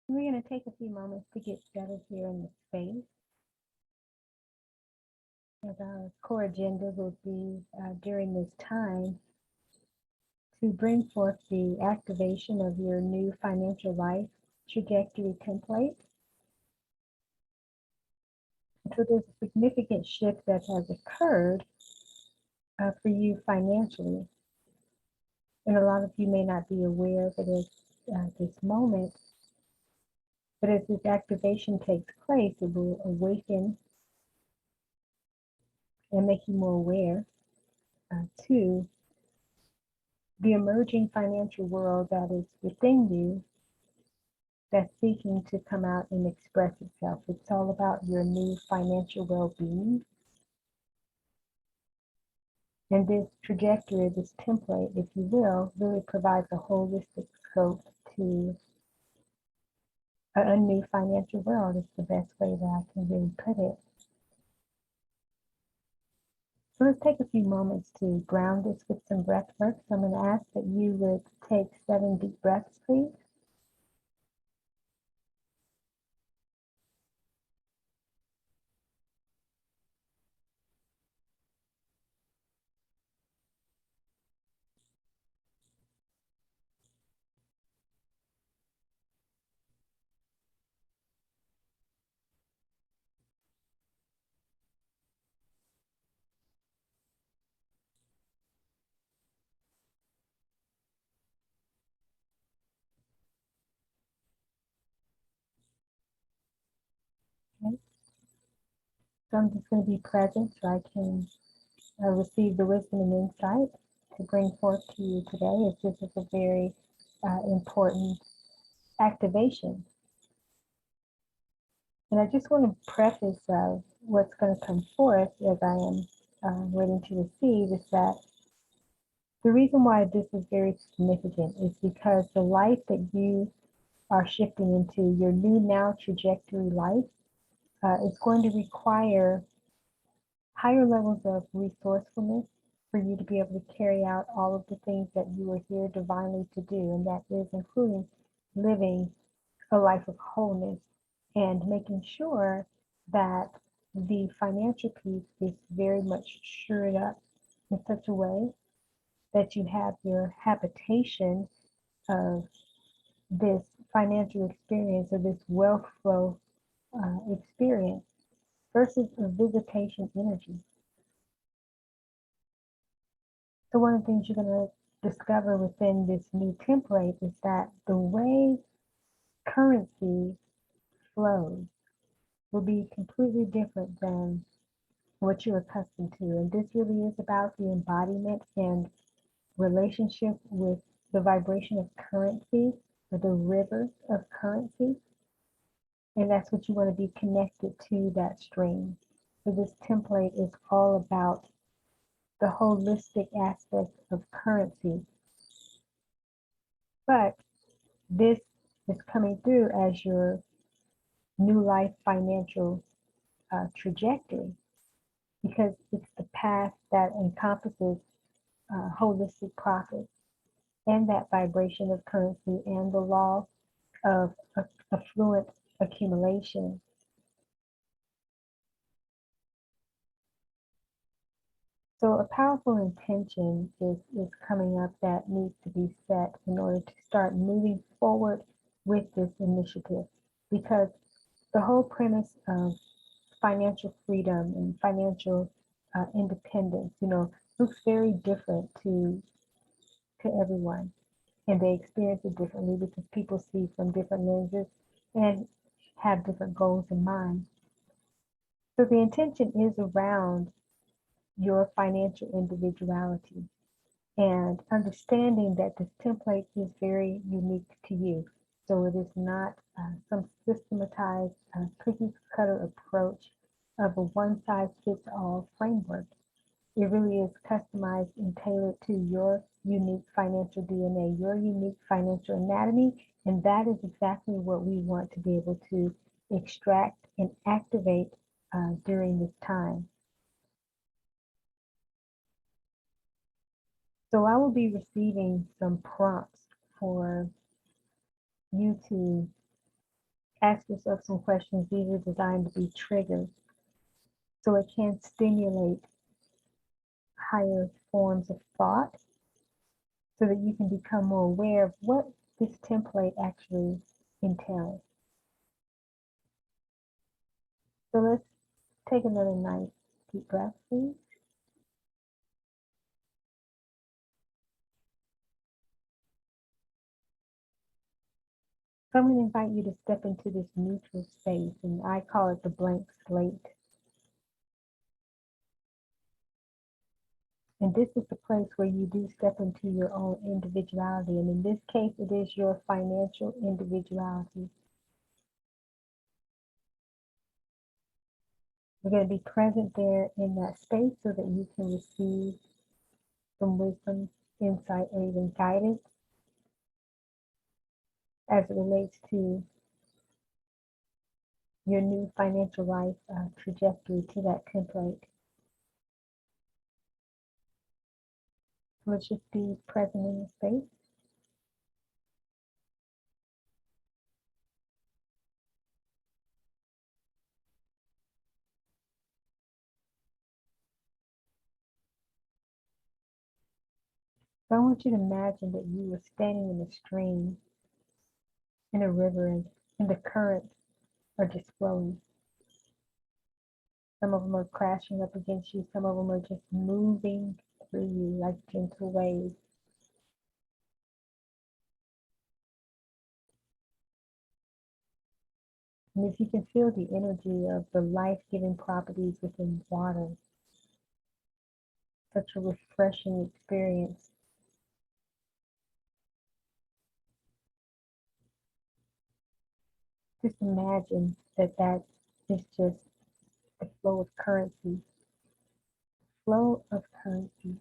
We're going to take a few moments to get settled here in the space. And our core agenda will be during this time to bring forth the activation of your new financial life trajectory template. So there's a significant shift that has occurred for you financially. And a lot of you may not be aware of it at this moment, but as this activation takes place, it will awaken and make you more aware to the emerging financial world that is within you that's seeking to come out and express itself. It's all about your new financial well-being. And this trajectory, this template, if you will, really provides a holistic scope to a new financial world. Is the best way that I can really put it. So let's take a few moments to ground this with some breath work. So I'm going to ask that you would take 7 deep breaths, please. Okay. So I'm just going to be present so I can receive the wisdom and insight to bring forth to you today, as this is a very important activation. And I just want to preface what's going to come forth as I am waiting to receive is that the reason why this is very significant is because the life that you are shifting into, your new now trajectory life, is going to require higher levels of resourcefulness for you to be able to carry out all of the things that you are here divinely to do, and that is including living a life of wholeness and making sure that the financial piece is very much shored up in such a way that you have your habitation of this financial experience or this wealth flow experience versus a visitation energy. So one of the things you're going to discover within this new template is that the way currency flows will be completely different than what you're accustomed to. And this really is about the embodiment and relationship with the vibration of currency, or the rivers of currency. And that's what you want to be connected to, that stream. So this template is all about the holistic aspect of currency. But this is coming through as your new life financial trajectory, because it's the path that encompasses holistic profit and that vibration of currency and the law of affluent accumulation. So a powerful intention is coming up that needs to be set in order to start moving forward with this initiative, because the whole premise of financial freedom and financial independence, looks very different to everyone, and they experience it differently because people see from different lenses and have different goals in mind. So the intention is around your financial individuality and understanding that this template is very unique to you. So it is not some systematized cookie cutter approach of a one size fits all framework. It really is customized and tailored to your unique financial DNA, your unique financial anatomy, and that is exactly what we want to be able to extract and activate during this time. So I will be receiving some prompts for you to Ask yourself some questions. These are designed to be triggers, so it can stimulate higher forms of thought so that you can become more aware of what this template actually entails. So let's take another nice deep breath, please. So I'm going to invite you to step into this neutral space, and I call it the blank slate. And this is the place where you do step into your own individuality. And in this case, it is your financial individuality. We're going to be present there in that space so that you can receive some wisdom, insight, or even guidance as it relates to your new financial life trajectory to that template. So let's just be present in the space. So I want you to imagine that you were standing in a stream, in a river, and the currents are just flowing. Some of them are crashing up against you. Some of them are just moving through you like gentle waves. And if you can feel the energy of the life-giving properties within water, such a refreshing experience. Just imagine that that is just the flow of currency. Flow of currency.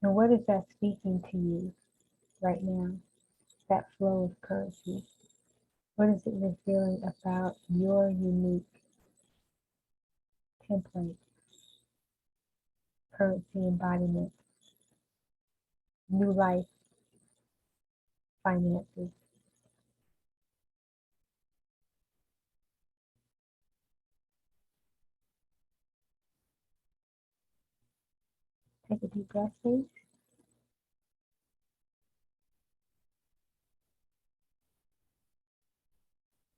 And what is that speaking to you right now? That flow of currency. What is it revealing about your unique template, currency embodiment, new life, finances? Take a deep breath, please.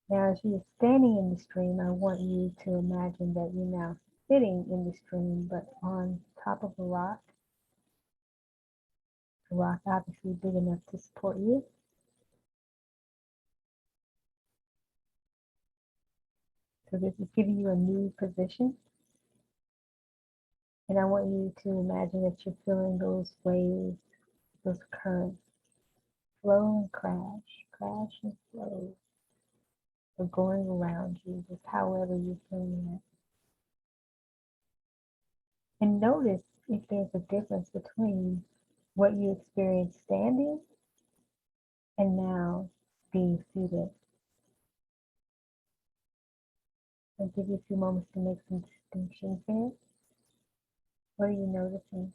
Now, as you're standing in the stream, I want you to imagine that you're now sitting in the stream, but on top of a rock. The rock obviously big enough to support you. So this is giving you a new position. And I want you to imagine that you're feeling those waves, those currents, flow and crash and flow. Or going around you, just however you're feeling it. And notice if there's a difference between what you experienced standing and now being seated. I'll give you a few moments to make some distinctions here. What are you noticing?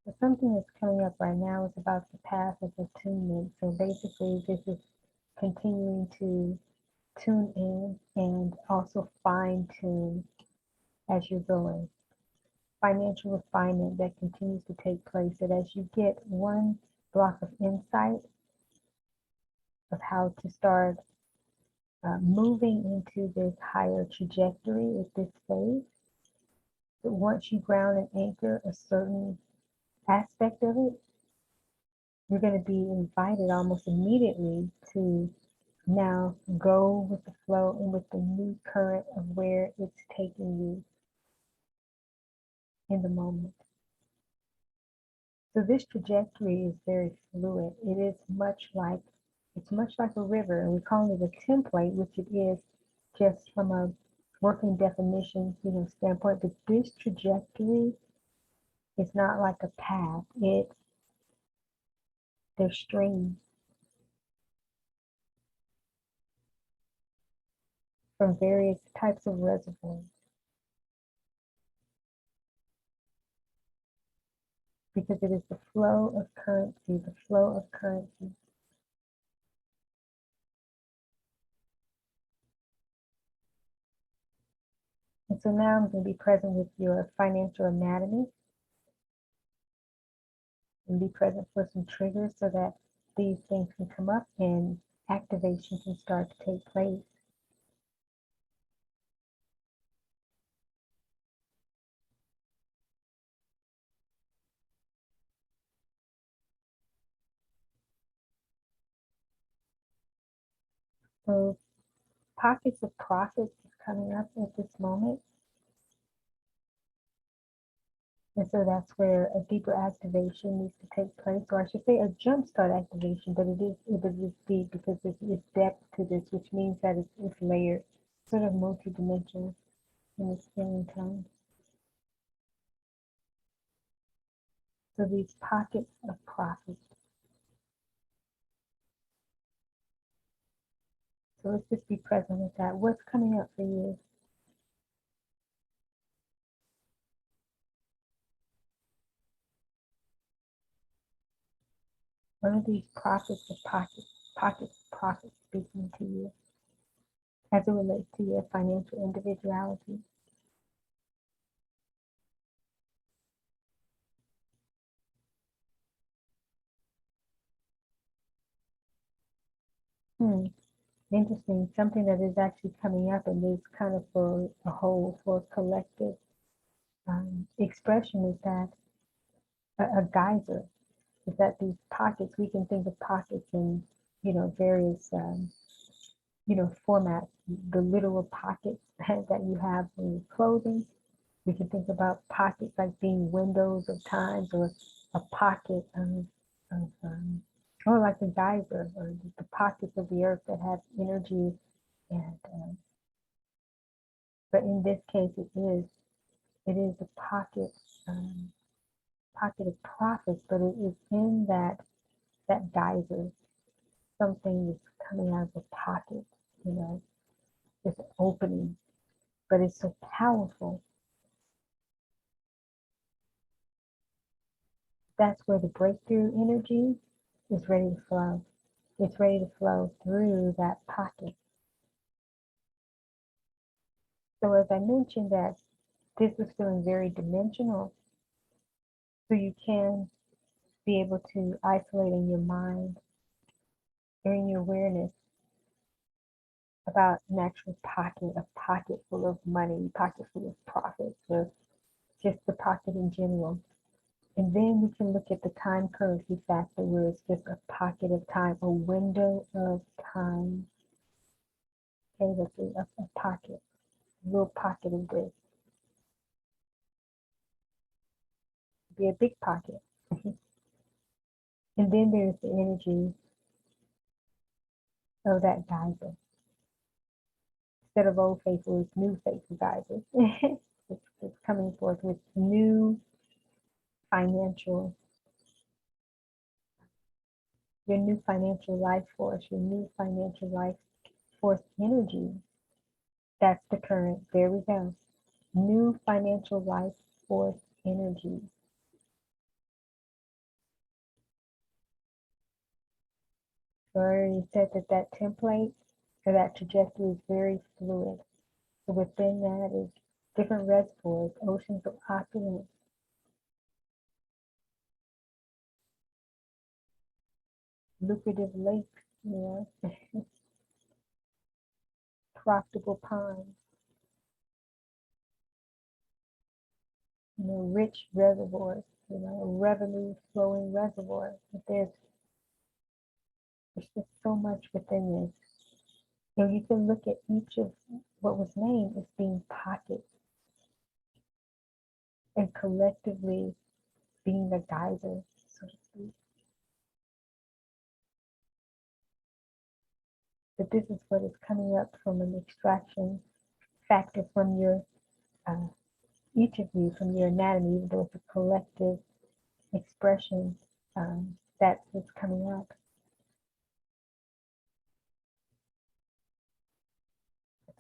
So something that's coming up right now is about the path of attunement. So basically, this is continuing to tune in and also fine tune as you're going. Financial refinement that continues to take place, that as you get one block of insight of how to start moving into this higher trajectory at this phase, that once you ground and anchor a certain aspect of it, you're going to be invited almost immediately to now go with the flow and with the new current of where it's taking you in the moment. So this trajectory is very fluid. It is it's much like a river, and we call it a template, which it is just from a working definition, standpoint. But this trajectory is not like a path. They're streams. from various types of reservoirs. Because it is the flow of currency, the flow of currency. And so now I'm going to be present with your financial anatomy and be present for some triggers so that these things can come up and activation can start to take place. So pockets of profits is coming up at this moment. And so that's where a deeper activation needs to take place, or I should say a jumpstart activation, but it is deep because it's depth to this, which means that it's layered, sort of multidimensional in its same time. So these pockets of profit. So let's just be present with that. What's coming up for you? What are these pockets of profit speaking to you as it relates to your financial individuality? Interesting. Something that is actually coming up and is kind of for a whole, for a collective expression is that a geyser is that these pockets, we can think of pockets in, various, formats, the literal pockets that you have in your clothing. We can think about pockets like being windows of times, or a pocket or like a geyser, or the pockets of the earth that have energy. And but in this case, it is a pocket of profits, but it is in that geyser. Something is coming out of the pocket, this opening, but it's so powerful. That's where the breakthrough energy is ready to flow. It's ready to flow through that pocket. So as I mentioned that this was feeling very dimensional, so you can be able to isolate in your mind or in your awareness about an actual pocket, a pocket full of money, a pocket full of profits, or just the pocket in general. And then we can look at the time currency factor, where it's just a pocket of time, a window of time. Okay, let's see, a pocket, a little pocket of this. Be a big pocket. And then there's the energy of that geyser. Instead of old faithful, it's new faithful geyser. It's coming forth with new financial, your new financial life force, your new financial life force energy. That's the current. There we go. New financial life force energy. So I already said that template or that trajectory is very fluid. So within that is different reservoirs, oceans of opulence, lucrative lakes, profitable ponds, rich reservoirs, revenue flowing reservoirs. But there's just so much within this. And you can look at each of what was named as being pockets and collectively being the geyser, so to speak. But this is what is coming up from an extraction factor from your, each of you, from your anatomy, even though it's a collective expression, that's what's coming up.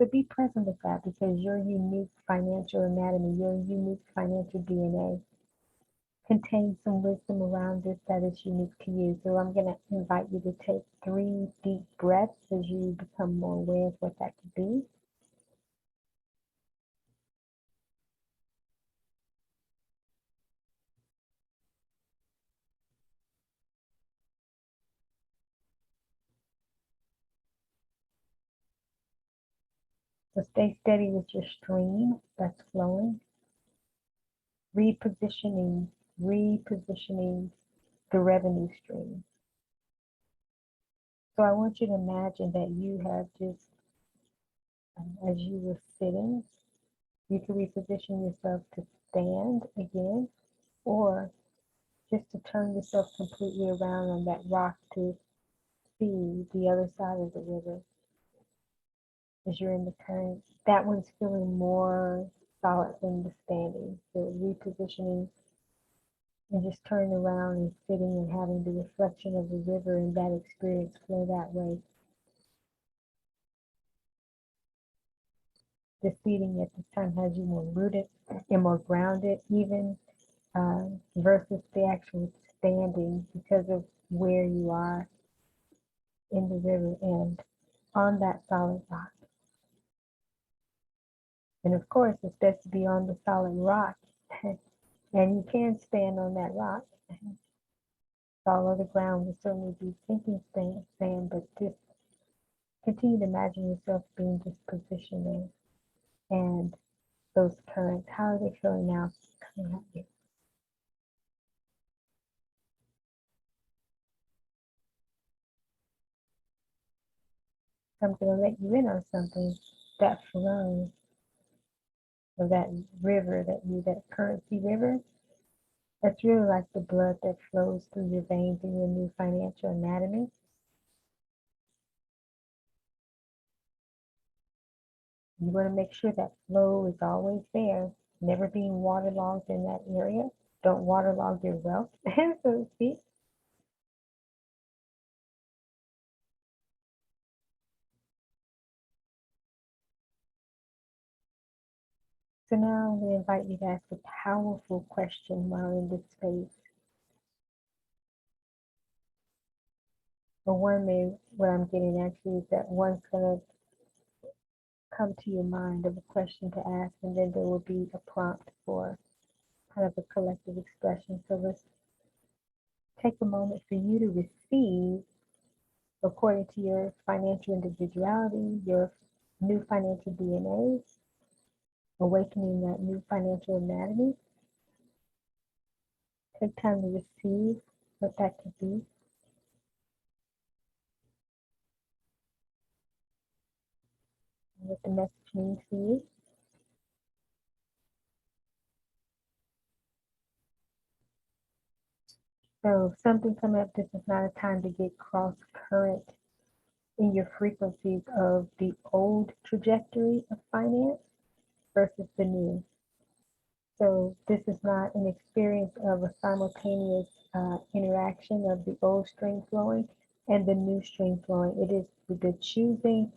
So be present with that, because your unique financial anatomy, your unique financial DNA contains some wisdom around this that is unique to you. So I'm going to invite you to take 3 deep breaths as you become more aware of what that could be. So stay steady with your stream that's flowing. Repositioning the revenue stream. So I want you to imagine that you have just, as you were sitting, you can reposition yourself to stand again, or just to turn yourself completely around on that rock to see the other side of the river as you're in the current. That one's feeling more solid than the standing. So repositioning and just turning around and sitting and having the reflection of the river and that experience flow that way. The seating at this time has you more rooted and more grounded, even versus the actual standing, because of where you are in the river and on that solid rock. And of course, it's best to be on the solid rock. And you can stand on that rock. Follow the ground will certainly be sinking sand, but just continue to imagine yourself being just positioned there. And those currents, how are they feeling now coming at you? So I'm going to let you in on something. That flow, or that river, that currency river, that's really like the blood that flows through your veins in your new financial anatomy. You want to make sure that flow is always there, never being waterlogged in that area. Don't waterlog your wealth, so to speak. So now I'm going to invite you to ask a powerful question while in this space. Or what I'm getting actually is that one's going to come to your mind of a question to ask, and then there will be a prompt for kind of a collective expression. So let's take a moment for you to receive, according to your financial individuality, your new financial DNA, awakening that new financial anatomy. Take time to receive what that could be. What the message means for you. So something coming up, this is not a time to get cross current in your frequencies of the old trajectory of finance versus the new. So this is not an experience of a simultaneous interaction of the old stream flowing and the new stream flowing. It is the choosing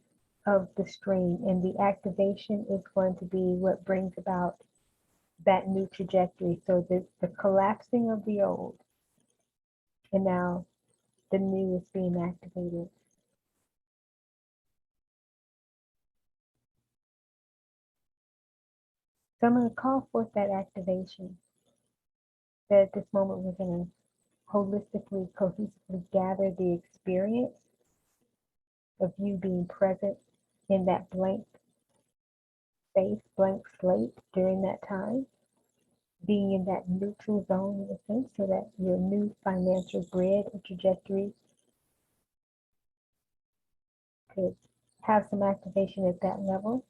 of the stream, and the activation is going to be what brings about that new trajectory. So the collapsing of the old, and now the new is being activated. So I'm going to call forth that activation. That at this moment we're going to holistically, cohesively gather the experience of you being present in that blank space, blank slate during that time, being in that neutral zone in a sense, so that your new financial grid or trajectory could have some activation at that level.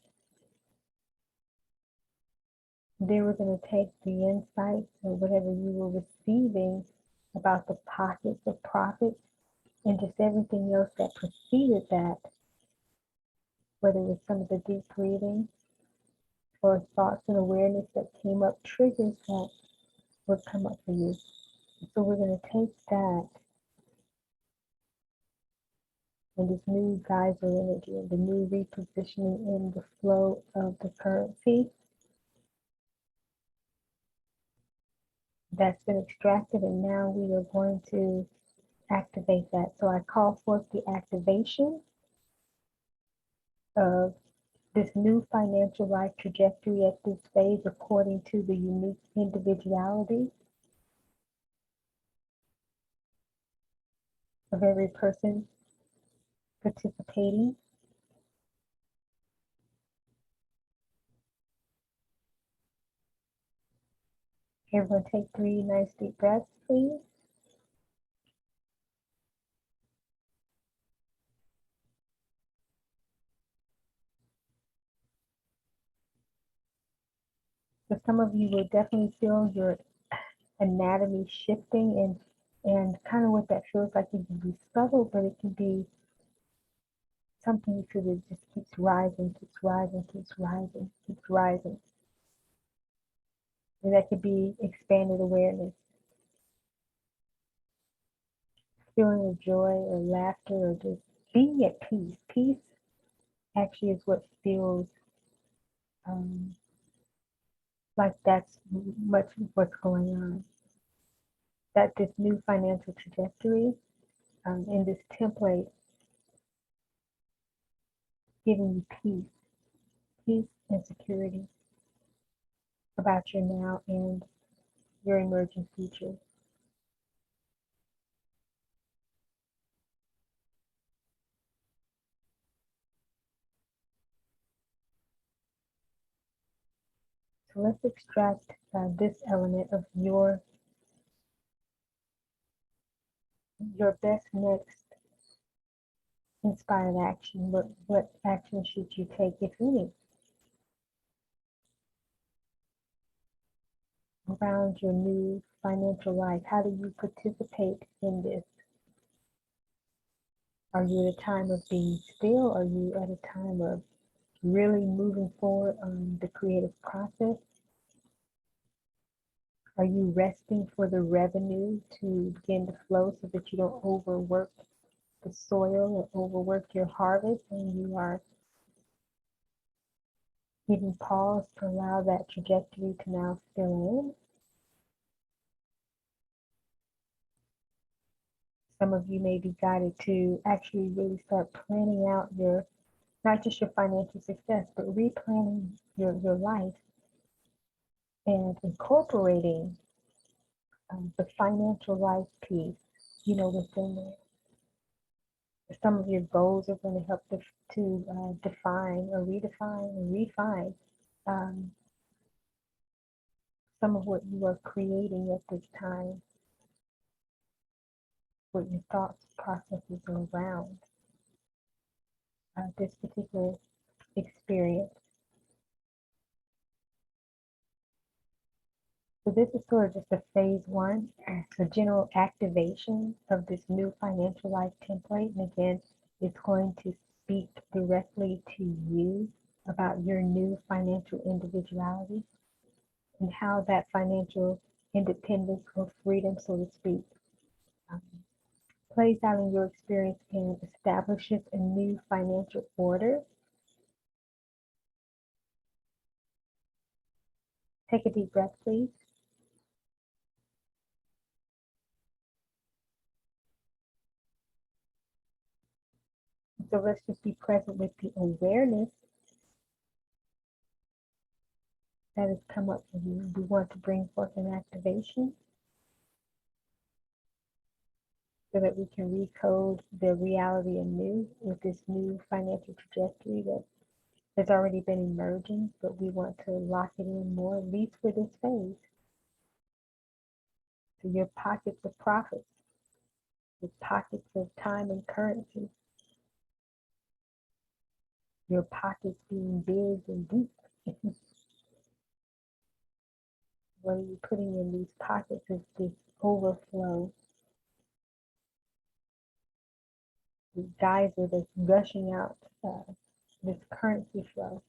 Then we're going to take the insights or whatever you were receiving about the pockets of profits and just everything else that preceded that, whether it was some of the deep breathing or thoughts and awareness that came up, triggers that would come up for you. So we're going to take that and this new geyser energy and the new repositioning in the flow of the currency that's been extracted, and now we are going to activate that. So I call forth the activation of this new financial life trajectory at this phase according to the unique individuality of every person participating. Everyone take 3 nice deep breaths, please. So some of you will definitely feel your anatomy shifting, and kind of what that feels like. It can be subtle, but it can be something you feel that just keeps rising, keeps rising, keeps rising, keeps rising. And that could be expanded awareness, feeling of joy or laughter, or just being at peace. Peace actually is what feels um, like that's much what's going on. That this new financial trajectory in this template giving you peace and security about your now and your emerging future. So let's extract this element of your best next inspired action. What action should you take, if any, around your new financial life? How do you participate in this? Are you at a time of being still? Are you at a time of really moving forward on the creative process? Are you resting for the revenue to begin to flow so that you don't overwork the soil or overwork your harvest, and you are giving pause to allow that trajectory to now fill in? Some of you may be guided to actually really start planning out your, not just your financial success, but replanning your life and incorporating the financial life piece, within there. Some of your goals are going to help to define or redefine and refine um, some of what you are creating at this time, what your thoughts processes are around this particular experience. So this is sort of just a phase one, a general activation of this new financial life template. And again, it's going to speak directly to you about your new financial individuality and how that financial independence or freedom, so to speak, um, plays out in your experience and establishes a new financial order. Take a deep breath, please. So let's just be present with the awareness that has come up for you. We want to bring forth an activation so that we can recode the reality anew with this new financial trajectory that has already been emerging, but we want to lock it in more, at least for this phase. So your pockets of profits, your pockets of time and currency, your pockets being big and deep. What are you putting in these pockets is this overflow, this geyser that's gushing out this currency flow,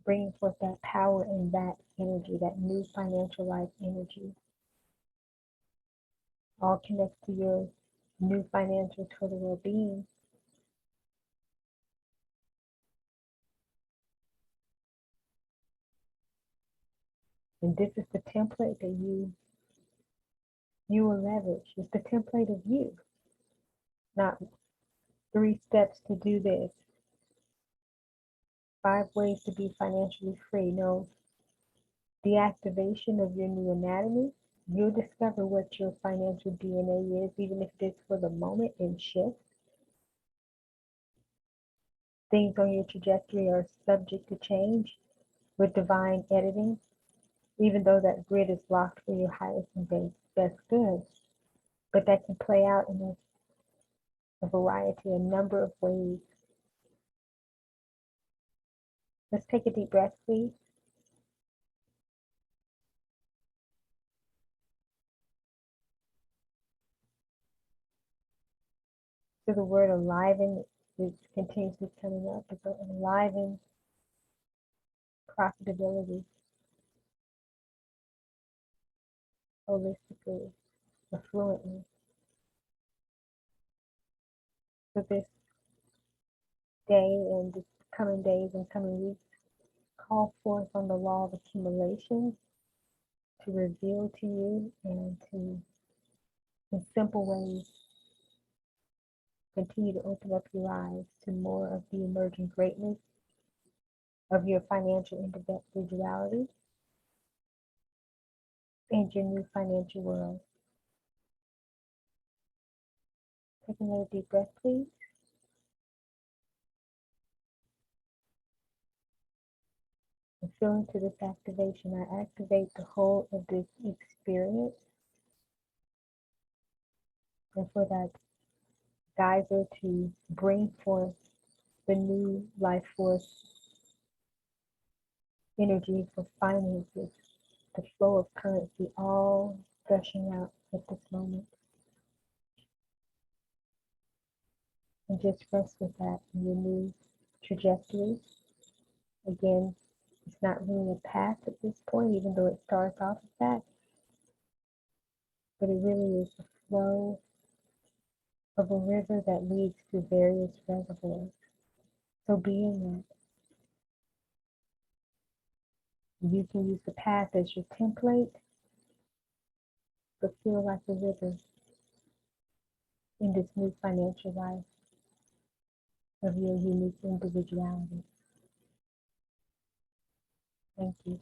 bringing forth that power and that energy, that new financial life energy. All connects to your new financial total well-being. And this is the template that you will leverage. It's the template of you, not 3 steps to do this, 5 ways to be financially free. No, the activation of your new anatomy, you'll discover what your financial DNA is, even if it is for the moment, and shift. Things on your trajectory are subject to change with divine editing, even though that grid is locked for your highest and best good. But that can play out in a variety, a number of ways. Let's take a deep breath, please. So the word enliven is continuously coming up. It's enliven profitability holistically, affluently. So this day and the coming days and coming weeks, call forth on the law of accumulation to reveal to you and to, in simple ways, continue to open up your eyes to more of the emerging greatness of your financial individuality and your new financial world. Take another deep breath, please. And feel into this activation. I activate the whole of this experience, and for that geyser to bring forth the new life force energy for finances, the flow of currency, all gushing out at this moment. And just rest with that in your new trajectory. Again, it's not really a path at this point, even though it starts off as that, but it really is the flow of a river that leads to various reservoirs. So being that, you can use the path as your template, but feel like a river in this new financial life of your unique individuality. Thank you.